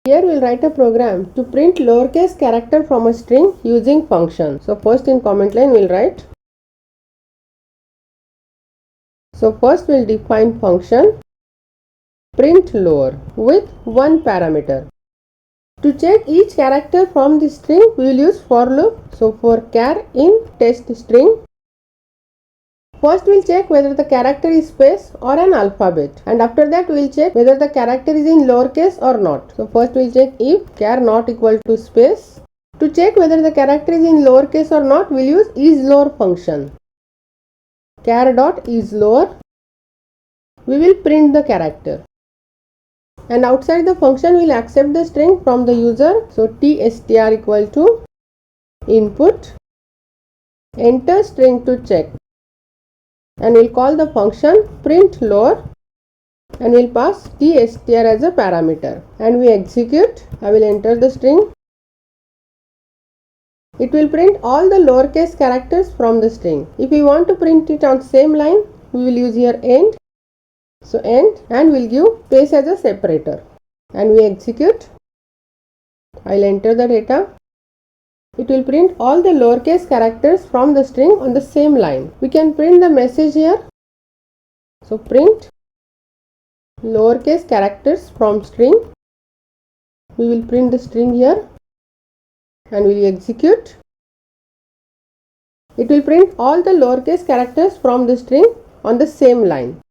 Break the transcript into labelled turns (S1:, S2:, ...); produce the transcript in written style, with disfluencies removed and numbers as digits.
S1: Here we will write a program to print lowercase character from a string using function. So first in comment line we will write. So first we will define function print lower with one parameter. To check each character from the string we will use for loop. So for char in test string, first we will check whether the character is space or an alphabet, and after that we will check whether the character is in lowercase or not. So first we will check if char not equal to space. To check whether the character is in lowercase or not, we will use isLower function. Char dot isLower, we will print the character, and outside the function we will accept the string from the user. So tstr equal to input, enter string to check, and we will call the function print lower, and we will pass tstr as a parameter, and we execute. I will enter the string. It will print all the lowercase characters from the string. If we want to print it on same line, we will use here end. So end, and we will give space as a separator, and we execute. I will enter the data. It will print all the lowercase characters from the string on the same line. We can print the message here. So print lowercase characters from string. We will print the string here, and we will execute. It will print all the lowercase characters from the string on the same line.